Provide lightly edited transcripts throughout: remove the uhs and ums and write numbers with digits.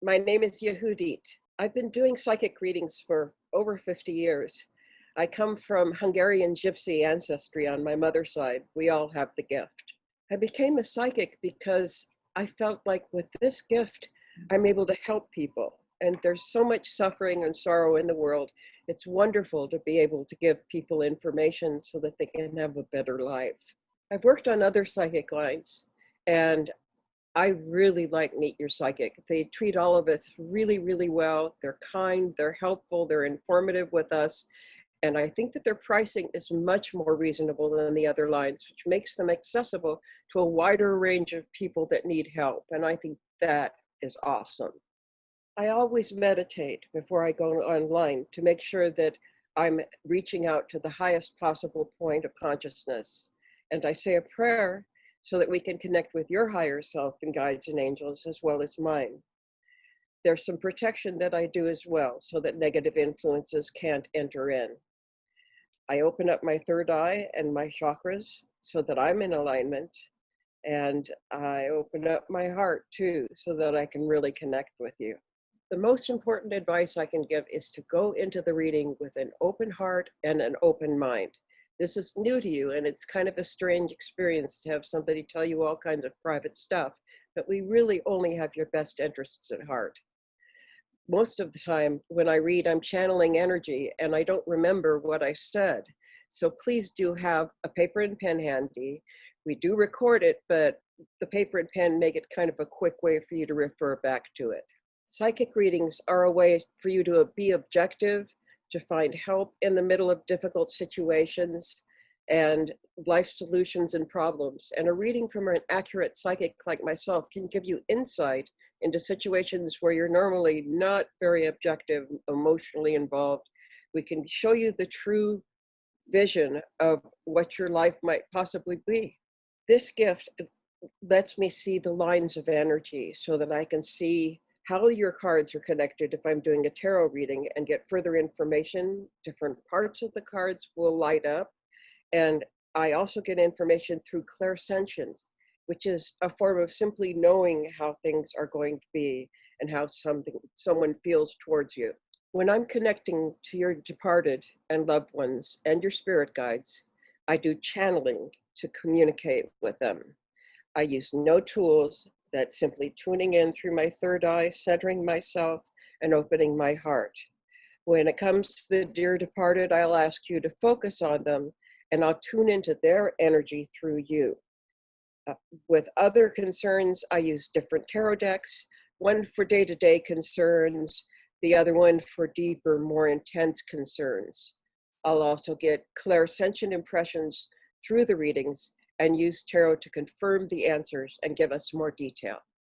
My name is Yehudit. I've been doing psychic readings for over 50 years. I come from Hungarian gypsy ancestry on my mother's side. We all have the gift. I became a psychic because I felt like with this gift, I'm able to help people. And there's so much suffering and sorrow in the world. It's wonderful to be able to give people information so that they can have a better life. I've worked on other psychic lines, and I really like Meet Your Psychic. They treat all of us really, really well. They're kind, they're helpful, they're informative with us. And I think that their pricing is much more reasonable than the other lines, which makes them accessible to a wider range of people that need help. And I think that is awesome. I always meditate before I go online to make sure that I'm reaching out to the highest possible point of consciousness. And I say a prayer so that we can connect with your higher self and guides and angels as well as mine. There's some protection that I do as well so that negative influences can't enter in. I open up my third eye and my chakras so that I'm in alignment. And I open up my heart too so that I can really connect with you. The most important advice I can give is to go into the reading with an open heart and an open mind. This is new to you, and it's kind of a strange experience to have somebody tell you all kinds of private stuff, but we really only have your best interests at heart. Most of the time when I read, I'm channeling energy and I don't remember what I said. So please do have a paper and pen handy. We do record it, but the paper and pen make it kind of a quick way for you to refer back to it. Psychic readings are a way for you to be objective, to find help in the middle of difficult situations and life solutions and problems. And a reading from an accurate psychic like myself can give you insight into situations where you're normally not very objective, emotionally involved. We can show you the true vision of what your life might possibly be. This gift lets me see the lines of energy so that I can see how your cards are connected if I'm doing a tarot reading and get further information. Different parts of the cards will light up. And I also get information through Clairsentience, which is a form of simply knowing how things are going to be and how someone feels towards you. When I'm connecting to your departed and loved ones and your spirit guides, I do channeling to communicate with them. I use no tools, that simply tuning in through my third eye, centering myself, and opening my heart. When it comes to the dear departed, I'll ask you to focus on them, and I'll tune into their energy through you. With other concerns, I use different tarot decks, one for day-to-day concerns, the other one for deeper, more intense concerns. I'll also get clairsentient impressions through the readings and use tarot to confirm the answers and give us more detail.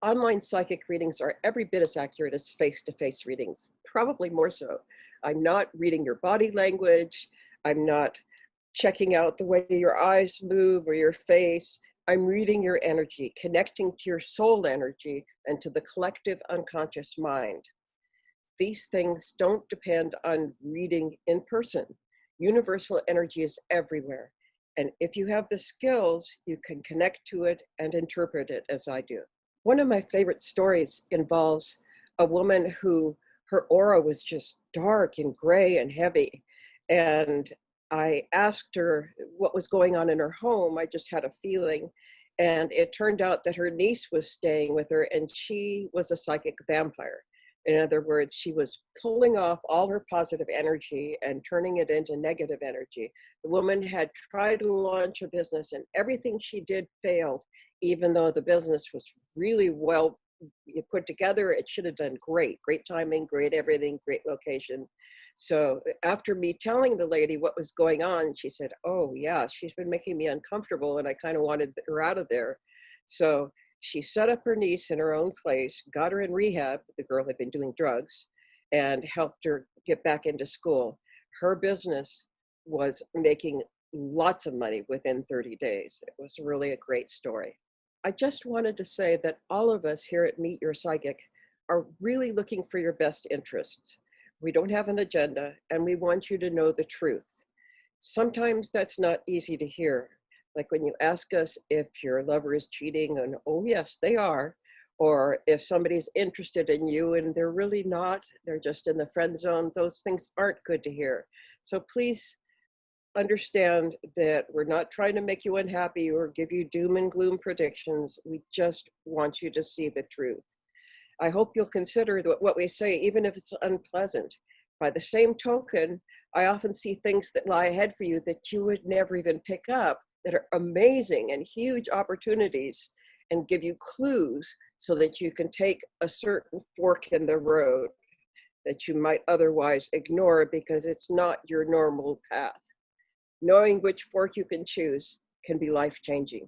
Online psychic readings are every bit as accurate as face-to-face readings, probably more so. I'm not reading your body language. I'm not checking out the way your eyes move or your face. I'm reading your energy, connecting to your soul energy and to the collective unconscious mind. These things don't depend on reading in person. Universal energy is everywhere. And if you have the skills, you can connect to it and interpret it as I do. One of my favorite stories involves a woman who her aura was just dark and gray and heavy. And I asked her what was going on in her home. I just had a feeling. And it turned out that her niece was staying with her and she was a psychic vampire. In other words, she was pulling off all her positive energy and turning it into negative energy. The woman had tried to launch a business and everything she did failed, even though the business was really well put together. It should have done great timing, great everything, great location. So after me telling the lady what was going on, she said, oh yeah, she's been making me uncomfortable and I kind of wanted her out of there. So she set up her niece in her own place, got her in rehab. The girl had been doing drugs, and helped her get back into school. Her business was making lots of money within 30 days. It was really a great story. I just wanted to say that all of us here at Meet Your Psychic are really looking for your best interests. We don't have an agenda, and we want you to know the truth. Sometimes that's not easy to hear. Like when you ask us if your lover is cheating, and oh yes, they are, or if somebody's interested in you and they're really not, they're just in the friend zone, those things aren't good to hear. So please understand that we're not trying to make you unhappy or give you doom and gloom predictions. We just want you to see the truth. I hope you'll consider what we say, even if it's unpleasant. By the same token, I often see things that lie ahead for you that you would never even pick up, that are amazing and huge opportunities, and give you clues so that you can take a certain fork in the road that you might otherwise ignore because it's not your normal path. Knowing which fork you can choose can be life-changing.